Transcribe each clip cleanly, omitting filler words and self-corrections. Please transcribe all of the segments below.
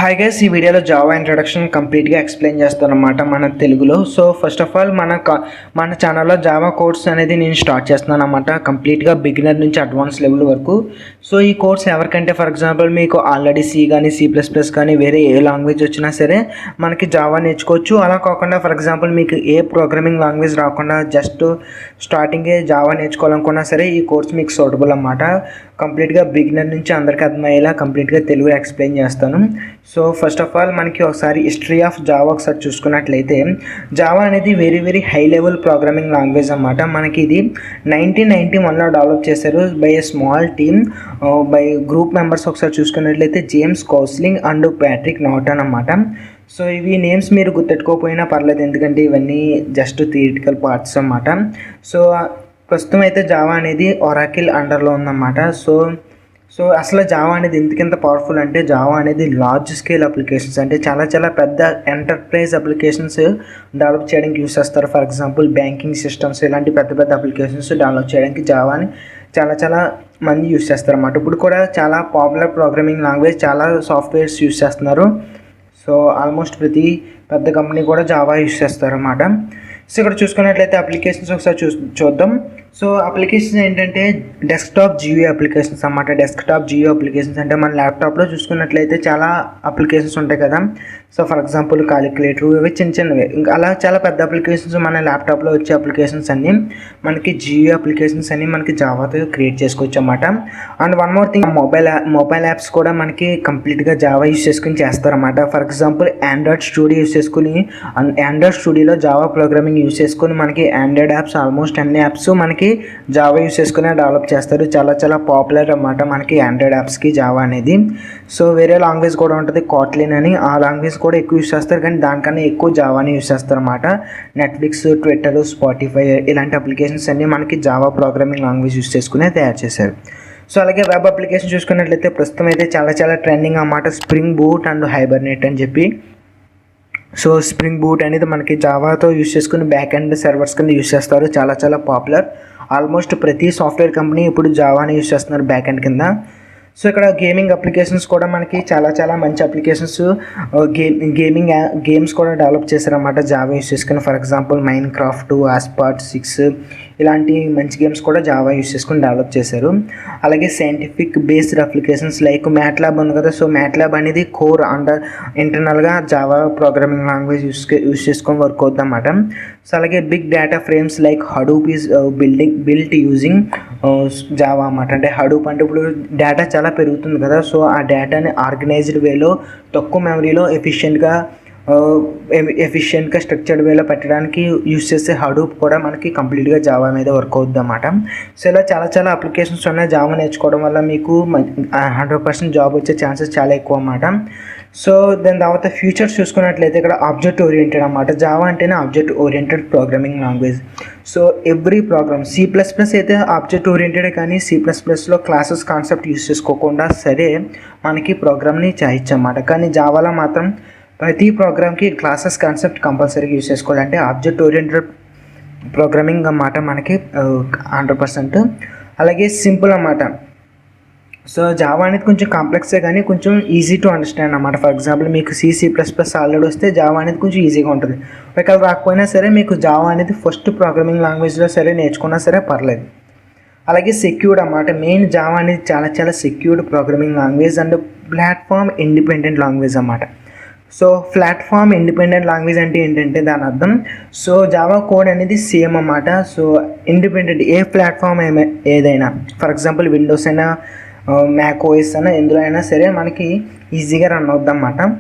Hi guys, ఈ వీడియోలో Java introduction కంప్లీట్గా ఎక్స్ప్లెయిన్ చేస్తానన్నమాట మన తెలుగులో. సో ఫస్ట్ ఆఫ్ ఆల్ మన ఛానల్లో జావా కోర్స్ అనేది నేను స్టార్ట్ చేస్తున్నాను అన్నమాట, కంప్లీట్గా బిగినర్ నుంచి అడ్వాన్స్ లెవెల్ వరకు. సో ఈ కోర్స్ ఎవరికంటే ఫర్ ఎగ్జాంపుల్ మీకు ఆల్రెడీ సి కానీ C++ కానీ వేరే ఏ లాంగ్వేజ్ వచ్చినా సరే మనకి జావా నేర్చుకోవచ్చు. అలా కాకుండా ఫర్ ఎగ్జాంపుల్ మీకు ఏ ప్రోగ్రామింగ్ లాంగ్వేజ్ రాకుండా జస్ట్ స్టార్టింగే జావా నేర్చుకోవాలనుకున్నా సరే ఈ కోర్స్ మీకు సూటబుల్ అన్నమాట. కంప్లీట్గా బిగినర్ నుంచి అందరికీ అర్థమయ్యేలా కంప్లీట్గా తెలుగు ఎక్స్ప్లెయిన్ చేస్తాను. సో ఫస్ట్ ఆఫ్ ఆల్ మనకి ఒకసారి హిస్టరీ ఆఫ్ జావా ఒకసారి చూసుకున్నట్లయితే, జావా అనేది very high level programming language అన్నమాట. మనకి ఇది 1991లో డెవలప్ చేశారు by a small team, by group members. ఒకసారి చూసుకున్నట్లయితే జేమ్స్ కౌస్లింగ్ అండ్ ప్యాట్రిక్ నార్టన్ అన్నమాట. సో ఇవి నేమ్స్ మీరు గుర్తెట్టుకోకపోయినా పర్లేదు, ఎందుకంటే ఇవన్నీ జస్ట్ థియరిటికల్ పార్ట్స్ అన్నమాట. సో ప్రస్తుతం అయితే జావా అనేది ఒరాకిల్ అండర్లో ఉందన్నమాట. సో అసలు జావా అనేది ఎందుకంత పవర్ఫుల్ అంటే, జావా అనేది లార్జ్ స్కేల్ అప్లికేషన్స్ అంటే చాలా పెద్ద ఎంటర్ప్రైజ్ అప్లికేషన్స్ డెవలప్ చేయడానికి యూస్ చేస్తారు. ఫర్ ఎగ్జాంపుల్ బ్యాంకింగ్ సిస్టమ్స్, ఇలాంటి పెద్ద అప్లికేషన్స్ డెవలప్ చేయడానికి జావాని చాలా మంది యూస్ చేస్తారు అన్నమాట. ఇప్పుడు కూడా చాలా పాపులర్ ప్రోగ్రామింగ్ లాంగ్వేజ్, చాలా సాఫ్ట్వేర్స్ యూస్ చేస్తున్నారు. సో ఆల్మోస్ట్ ప్రతి పెద్ద కంపెనీ కూడా జావా యూస్ చేస్తారు అన్నమాట. సో ఇక్కడ చూసుకున్నట్లయితే అప్లికేషన్స్ ఒకసారి చూద్దాం. సో అప్లికేషన్స్ ఏంటంటే డెస్క్టాప్ జియో అప్లికేషన్స్ అన్నమాట. డెస్క్టాప్ జియో అప్లికేషన్స్ అంటే మన ల్యాప్టాప్లో చూసుకున్నట్లయితే చాలా అప్లికేషన్స్ ఉంటాయి కదా. సో ఫర్ ఎగ్జాంపుల్ క్యాలిక్యులేటర్, ఇవి చిన్నవి, ఇంకా అలా చాలా పెద్ద అప్లికేషన్స్ మన ల్యాప్టాప్లో వచ్చే అప్లికేషన్స్ అన్నీ మనకి జియో అప్లికేషన్స్ అన్నీ మనకి జావాతో క్రియేట్ చేసుకోవచ్చు అన్నమాట. And one more thing, mobile apps కూడా మనకి కంప్లీట్గా జావా యూస్ చేసుకుని చేస్తారన్నమాట. For example Android studio use చేసుకుని, ఆండ్రాయిడ్ స్టూడియోలో జావా ప్రోగ్రామింగ్ యూస్ చేసుకుని మనకి ఆండ్రాయిడ్ యాప్స్ ఆల్మోస్ట్ అన్ని యాప్స్ మనకి జావా యూస్ చేసుకుని డెవలప్ చేస్తారు. చాలా పాపులర్ అన్నమాట మనకి ఆండ్రాయిడ్ యాప్స్కి జావా అనేది. సో వేరే లాంగ్వేజ్ కూడా ఉంటుంది కాట్లిన్ అని, ఆ లాంగ్వేజ్ కూడా ఎక్కువ యూస్ చేస్తారు, కానీ దానికన్నా ఎక్కువ జావాని యూస్ చేస్తారు అన్నమాట. నెట్ఫ్లిక్స్, ట్విట్టర్, స్పాటిఫై ఇలాంటి అప్లికేషన్స్ అన్నీ మనకి జావా ప్రోగ్రామింగ్ లాంగ్వేజ్ యూస్ చేసుకునే తయారు చేశారు. సో అలాగే వెబ్ అప్లికేషన్ చూసుకున్నట్లయితే ప్రస్తుతం అయితే చాలా ట్రెండింగ్ అన్నమాట, స్ప్రింగ్ బూట్ అండ్ హైబర్నేట్ అని చెప్పి. సో స్ప్రింగ్ బూట్ అనేది మనకి జావాతో యూస్ చేసుకుని బ్యాక్ ఎండ్ సర్వర్స్ కింద యూస్ చేస్తారు. చాలా పాపులర్. ఆల్మోస్ట్ ప్రతి సాఫ్ట్వేర్ కంపెనీ ఇప్పుడు జావాని యూస్ చేస్తున్నారు బ్యాక్ ఎండ్ కింద. సో ఇక్కడ గేమింగ్ అప్లికేషన్స్ కూడా మనకి చాలా మంచి అప్లికేషన్స్, గేమ్స్ కూడా డెవలప్ చేశారన్నమాట జావా యూస్ చేసుకుని. ఫర్ ఎగ్జాంపుల్ మైన్ క్రాఫ్ట్, ఆస్పార్ట్ 6 ఇలాంటి మంచి గేమ్స్ కూడా జావా యూస్ చేసుకుని డెవలప్ చేశారు. అలాగే scientific based applications like MATLAB ఉంది కదా. సో మ్యాట్లాబ్ అనేది కోర్ ఇంటర్నల్గా జావా ప్రోగ్రామింగ్ లాంగ్వేజ్ యూస్ చేసుకొని వర్క్ అవుతుంది అన్నమాట. సో అలాగే big data frames like Hadoop is built using Java అన్నమాట. అంటే హడూప్ అంటే ఇప్పుడు డేటా చాలా పెరుగుతుంది కదా. సో ఆ డేటాని ఆర్గనైజ్డ్ వేలో తక్కువ మెమరీలో ఎఫిషియెంట్గా స్ట్రక్చర్డ్ వేలో పెట్టడానికి యూస్ చేసే హడూప్ కూడా మనకి కంప్లీట్గా జావా మీద వర్క్ అవుతుంది అన్నమాట. సో ఇలా చాలా అప్లికేషన్స్ ఉన్నాయి. జావా నేర్చుకోవడం వల్ల మీకు 100% జాబ్ వచ్చే ఛాన్సెస్ చాలా ఎక్కువ అన్నమాట. సో దాని తర్వాత ఫ్యూచర్స్ చూసుకున్నట్లయితే ఇక్కడ ఆబ్జెక్ట్ ఓరియంటెడ్ అన్నమాట. జావా అంటేనే object oriented programming language. So every program C++ అయితే ఆబ్జెక్ట్ ఓరియంటెడ్, కానీ C++లో క్లాసెస్ కాన్సెప్ట్ యూస్ చేసుకోకుండా సరే మనకి ప్రోగ్రామ్ని చేయొచ్చు అన్నమాట. కానీ జావాలో మాత్రం ప్రతి ప్రోగ్రామ్కి క్లాసెస్ కాన్సెప్ట్ కంపల్సరీగా యూస్ చేసుకోవాలంటే ఆబ్జెక్ట్ ఓరియంటెడ్ ప్రోగ్రామింగ్ అన్నమాట మనకి 100%. అలాగే సింపుల్ అన్నమాట. సో జావా అనేది కొంచెం కాంప్లెక్సే కానీ కొంచెం ఈజీ టు అండర్స్టాండ్ అన్నమాట. ఫర్ ఎగ్జాంపుల్ మీకు C++ ఆల్రెడీ వస్తే జావా అనేది కొంచెం ఈజీగా ఉంటుంది. ఒకవేళ రాకపోయినా సరే మీకు జావా అనేది ఫస్ట్ ప్రోగ్రామింగ్ లాంగ్వేజ్లో సరే నేర్చుకున్నా సరే పర్లేదు. అలాగే సెక్యూర్డ్ అన్నమాట. మెయిన్ జావా అనేది చాలా secured programming language and platform independent language అన్నమాట. సో ప్లాట్ఫామ్ ఇండిపెండెంట్ లాంగ్వేజ్ అంటే ఏంటంటే దాని అర్థం, సో జావా కోడ్ అనేది సేమ్ అన్నమాట. సో ఇండిపెండెంట్ ఏ ప్లాట్ఫామ్ ఏదైనా, ఫర్ ఎగ్జాంపుల్ విండోస్ అయినా మ్యాక్ ఓఎస్ అయినా ఎందులో అయినా సరే మనకి ఈజీగా రన్ అవుద్ది అన్నమాట.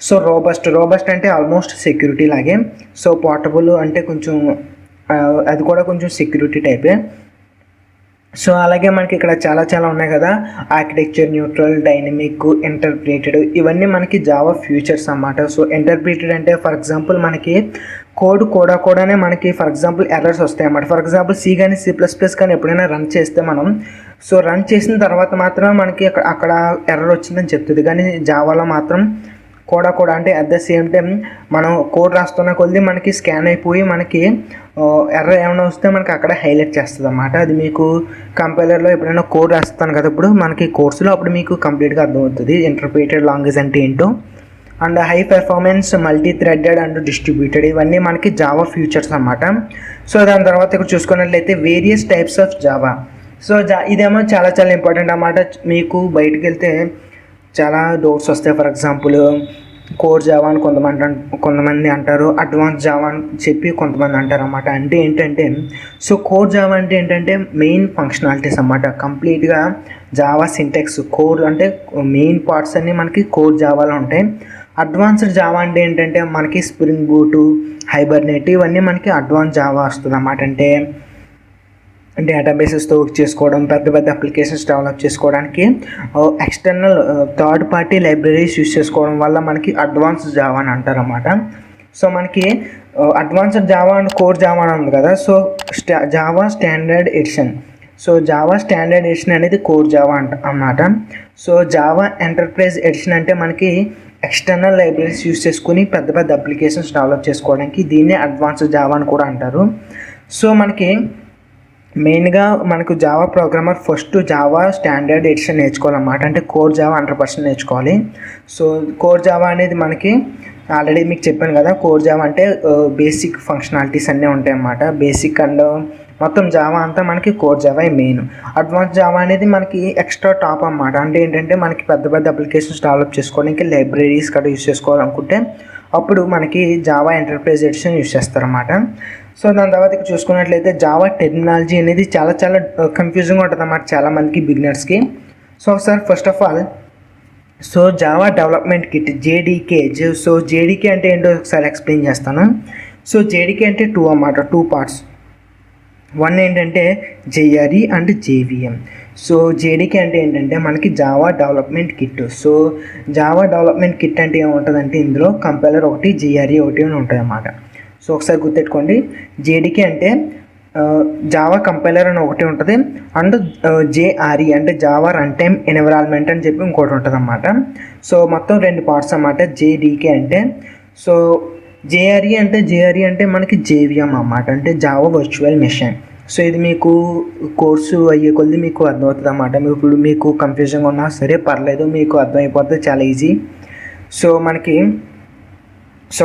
సో రోబస్ట్ అంటే ఆల్మోస్ట్ సెక్యూరిటీ లాగే. సో పోర్టబుల్ అంటే కొంచెం అది కూడా కొంచెం సెక్యూరిటీ టైపే. సో అలాగే మనకి ఇక్కడ చాలా ఉన్నాయి కదా, ఆర్కిటెక్చర్ న్యూట్రల్, డైనమిక్, ఇంటర్ప్రిటెడ్, ఇవన్నీ మనకి జావా ఫ్యూచర్స్ అన్నమాట. సో ఇంటర్ప్రిటెడ్ అంటే ఫర్ ఎగ్జాంపుల్ మనకి కోడ్ కూడానే మనకి ఫర్ ఎగ్జాంపుల్ ఎర్రర్స్ వస్తాయి అన్నమాట. ఫర్ ఎగ్జాంపుల్ C కానీ C++ కానీ ఎప్పుడైనా రన్ చేస్తే మనం, సో రన్ చేసిన తర్వాత మాత్రం మనకి అక్కడ ఎర్రర్ వచ్చిందని చెప్తుంది. కానీ జావాలో మాత్రం కూడా అంటే అట్ ద సేమ్ టైం మనం కోడ్ రాస్తున్న కొద్ది మనకి స్కాన్ అయిపోయి మనకి ఎర్రర్ ఏమైనా వస్తే మనకి అక్కడ హైలైట్ చేస్తుంది అన్నమాట. అది మీకు కంపైలర్లో ఎప్పుడైనా కోడ్ రాస్తాను కదా ఇప్పుడు మనకి కోర్సులో, అప్పుడు మీకు కంప్లీట్గా అర్థమవుతుంది ఇంటర్ప్రిటెడ్ లాంగ్వేజ్ అంటే ఏంటో. And high performance multi threaded and distributed, ఇవన్నీ మనకి జావా ఫ్యూచర్స్ అన్నమాట. సో దాని తర్వాత ఇక్కడ చూసుకున్నట్లయితే various types of Java. So ఇదేమో చాలా చాలా ఇంపార్టెంట్ అన్నమాట. మీకు బయటకు వెళ్తే చాలా డౌట్స్ వస్తాయి. ఫర్ ఎగ్జాంపుల్ కోర్ జావా అని కొంతమంది అంటారు, అడ్వాన్స్ జావా అని చెప్పి కొంతమంది అంటారు అన్నమాట. అంటే ఏంటంటే సో కోర్ జావా అంటే ఏంటంటే మెయిన్ ఫంక్షనాలిటీస్ అన్నమాట. కంప్లీట్గా జావా సింటాక్స్ కోర్ అంటే మెయిన్ పార్ట్స్ అన్నీ మనకి కోర్ జావాలో ఉంటాయి. అడ్వాన్స్డ్ జావా అంటే ఏంటంటే మనకి స్ప్రింగ్ బూటు, హైబర్నేట్ ఇవన్నీ మనకి అడ్వాన్స్ జావా వస్తుంది అన్నమాట. అంటే డేటాబేసెస్తో వర్క్ చేసుకోవడం, పెద్ద పెద్ద అప్లికేషన్స్ డెవలప్ చేసుకోవడానికి external third party libraries use చేసుకోవడం వల్ల మనకి అడ్వాన్స్ జావా అని అంటారు అన్నమాట. సో మనకి advanced Java and core Java అని ఉంది కదా. So Java standard edition, so Java standard edition అనేది కోర్ జావా అన్నమాట. సో జావా ఎంటర్ప్రైజ్ ఎడిషన్ అంటే మనకి ఎక్స్టర్నల్ లైబ్రరీస్ యూస్ చేసుకుని పెద్ద పెద్ద అప్లికేషన్స్ డెవలప్ చేసుకోవడానికి దీన్నే అడ్వాన్స్డ్ జావా అని కూడా అంటారు. సో మనకి మెయిన్గా మనకు Java programmer first Java standard edition నేర్చుకోవాలన్నమాట. అంటే కోర్ జావా 100% నేర్చుకోవాలి. సో కోర్ జావా అనేది మనకి ఆల్రెడీ మీకు చెప్పాను కదా, కోర్ జావా అంటే బేసిక్ ఫంక్షనాలిటీస్ అన్నీ ఉంటాయి అన్నమాట. బేసిక్ అండ్ మొత్తం జావా అంతా మనకి core Java main. Advance Java అనేది మనకి ఎక్స్ట్రా టాప్ అన్నమాట. అంటే ఏంటంటే మనకి పెద్ద పెద్ద అప్లికేషన్స్ డెవలప్ చేసుకోవడానికి లైబ్రరీస్ కూడా యూస్ చేసుకోవాలనుకుంటే అప్పుడు మనకి జావా ఎంటర్ప్రైజ్ ఎడిషన్ యూస్ చేస్తారన్నమాట. సో దాని తర్వాత ఇక్కడ చూసుకున్నట్లయితే జావా టెర్మినాలజీ అనేది చాలా చాలా కన్ఫ్యూజింగ్ ఉంటుంది అన్నమాట చాలామందికి, బిగినర్స్కి. So sir first of all so Java development kit JDK. So JDK అంటే ఏంటో ఒకసారి ఎక్స్ప్లెయిన్ చేస్తాను. సో జేడీకే అంటే 2 అన్నమాట, 2 పార్ట్స్. వన్ ఏంటంటే JRE and JVM. So JDK అంటే ఏంటంటే మనకి Java development kit. So Java development kit అంటే ఏముంటుందంటే ఇందులో కంపైలర్ ఒకటి, జేఆర్ఈ ఒకటి అని ఉంటాయి అన్నమాట. సో ఒకసారి గుర్తెట్టుకోండి, జేడీకే అంటే జావా కంపైలర్ అని ఒకటి ఉంటుంది, అండ్ జేఆర్ఈ అంటే జావా రన్ టైమ్ ఎన్విరాన్మెంట్ అని చెప్పి ఇంకోటి ఉంటుంది అన్నమాట. సో మొత్తం 2 పార్ట్స్ అన్నమాట జేడీకే అంటే. సో జేఆర్ఈ అంటే మనకి జేవిఎం అన్నమాట, అంటే జావా వర్చువల్ మెషిన్. సో ఇది మీకు కోర్సు అయ్యే కొద్ది మీకు అర్థమవుతుంది అన్నమాట. ఇప్పుడు మీకు కన్ఫ్యూజన్గా ఉన్నా సరే పర్లేదు, మీకు అర్థమైపోతుంది, చాలా ఈజీ. సో మనకి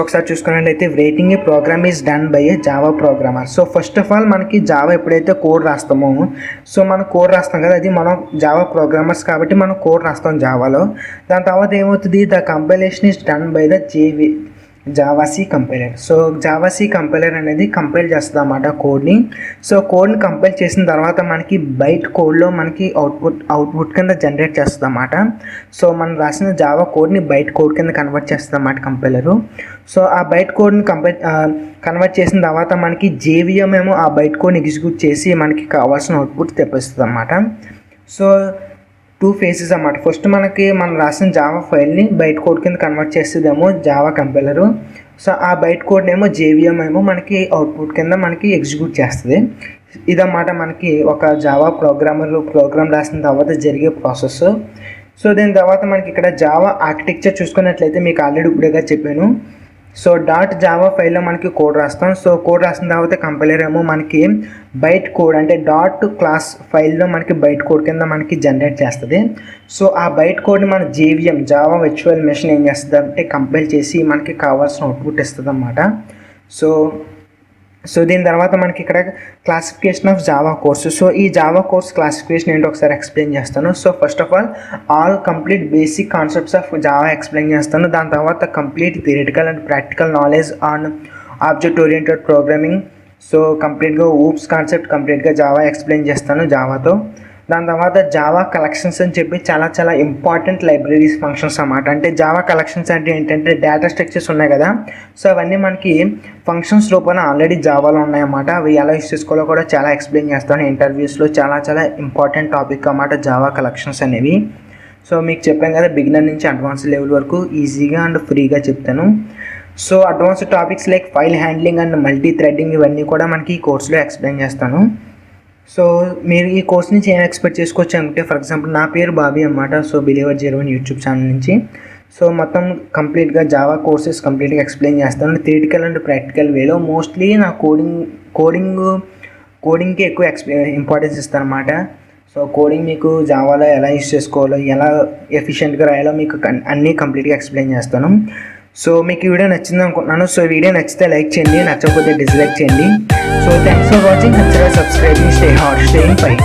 ఒకసారి చూసుకున్నట్లయితే rating a program is done by a Java programmer. So first of all మనకి జావా ఎప్పుడైతే కోడ్ రాస్తామో, సో మనం కోడ్ రాస్తాం కదా, అది మనం జావా ప్రోగ్రామర్స్ కాబట్టి మనం కోడ్ రాస్తాం జావాలో. దాని తర్వాత ఏమవుతుంది, the compilation is done by the javac compiler. So javac compiler అనేది కంపైల్ చేస్తుంది అన్నమాట కోడ్ని. సో కోడ్ని కంపైల్ చేసిన తర్వాత మనకి బైట్ కోడ్లో మనకి అవుట్పుట్ కింద జనరేట్ చేస్తుంది అన్నమాట. సో మనం రాసిన జావా కోడ్ని బైట్ కోడ్ కింద కన్వర్ట్ చేస్తుంది అన్నమాట కంపైలరు. సో ఆ బైట్ కోడ్ని కన్వర్ట్ చేసిన తర్వాత మనకి జేవిఎం ఏమో ఆ బైట్ కోడ్ని ఎగ్జిక్యూట్ చేసి మనకి కావాల్సిన అవుట్పుట్ తెప్పిస్తుంది అన్నమాట. సో 2 ఫేజెస్ అన్నమాట. ఫస్ట్ మనం రాసిన జావా ఫైల్ని బైట్ కోడ్ కింద కన్వర్ట్ చేసేదేమో జావా కంపైలరు. సో ఆ బైట్ కోడ్ ఏమో జేవిఎం ఏమో మనకి అవుట్పుట్ కింద మనకి ఎగ్జిక్యూట్ చేస్తుంది. ఇదన్నమాట మనకి ఒక జావా ప్రోగ్రామ్ రాసిన తర్వాత జరిగే ప్రాసెస్. సో దీని తర్వాత మనకి ఇక్కడ జావా ఆర్కిటెక్చర్ చూసుకున్నట్లయితే మీకు ఆల్రెడీ ఇప్పుడేగా చెప్పాను. సో .జావా ఫైల్లో మనకి కోడ్ రాస్తాం. సో కోడ్ రాసిన తర్వాత కంపైలర్ ఏమో మనకి బైట్ కోడ్ అంటే .క్లాస్ ఫైల్లో మనకి బైట్ కోడ్ కింద మనకి జనరేట్ చేస్తుంది. సో ఆ బైట్ కోడ్ని మన జేవిఎం జావా వర్చువల్ మెషిన్ ఏం చేస్తుంది అంటే కంపైల్ చేసి మనకి కావాల్సిన అవుట్పుట్ ఇస్తుంది అన్నమాట. సో దీని తర్వాత మనకి ఇక్కడ classification of Java course. So ఈ జావా కోర్స్ క్లాసిఫికేషన్ ఏంటో ఒకసారి ఎక్స్ప్లెయిన్ చేస్తాను. So first of all complete basic concepts of Java explain చేస్తాను. దాని తర్వాత complete theoretical and practical knowledge on object oriented programming. So కంప్లీట్గా ఊప్స్ కాన్సెప్ట్ కంప్లీట్గా Java explain చేస్తాను జావాతో. దాని తర్వాత జావా కలెక్షన్స్ అని చెప్పి చాలా చాలా ఇంపార్టెంట్ లైబ్రరీస్ ఫంక్షన్స్ అన్నమాట. అంటే జావా కలెక్షన్స్ అంటే ఏంటంటే డేటా స్ట్రక్చర్స్ ఉన్నాయి కదా, సో అవన్నీ మనకి ఫంక్షన్స్ రూపంలో ఆల్రెడీ జావాలో ఉన్నాయన్నమాట. అవి ఎలా యూస్ చేసుకోవాలో కూడా చాలా ఎక్స్ప్లెయిన్ చేస్తాను ఇంటర్వ్యూస్లో. చాలా చాలా ఇంపార్టెంట్ టాపిక్ అన్నమాట జావా కలెక్షన్స్ అనేవి. సో మీకు చెప్పాను కదా, బిగినర్ నుంచి అడ్వాన్స్ లెవెల్ వరకు ఈజీగా అండ్ ఫ్రీగా చెప్తాను. So advance topics like file handling and multi threading ఇవన్నీ కూడా మనకి ఈ కోర్సులో ఎక్స్ప్లెయిన్ చేస్తాను. సో మీరు ఈ కోర్స్ నుంచి ఏం ఎక్స్పెక్ట్ చేసుకోవచ్చు అంటే, ఫర్ ఎగ్జాంపుల్ నా పేరు బాబీ అన్నమాట. సో Believer01 యూట్యూబ్ ఛానల్ నుంచి సో మొత్తం కంప్లీట్గా జావా కోర్సెస్ కంప్లీట్గా ఎక్స్ప్లెయిన్ చేస్తాను థియరిటికల్ అండ్ ప్రాక్టికల్ వేలో. మోస్ట్లీ నా కోడింగ్కి ఎక్కువ ఇంపార్టెన్స్ ఇస్తాను అన్నమాట. సో కోడింగ్ మీకు జావాలో ఎలా యూస్ చేసుకోవాలో, ఎలా ఎఫిషియెంట్గా రాయాలో మీకు అన్నీ కంప్లీట్గా ఎక్స్ప్లెయిన్ చేస్తాను. సో మీకు ఈ వీడియో నచ్చింది అనుకుంటున్నాను. సో వీడియో నచ్చితే లైక్ చేయండి, నచ్చకపోతే డిస్లైక్ చేయండి. So thanks for watching. Consider subscribing. Stay hot, stay in fight.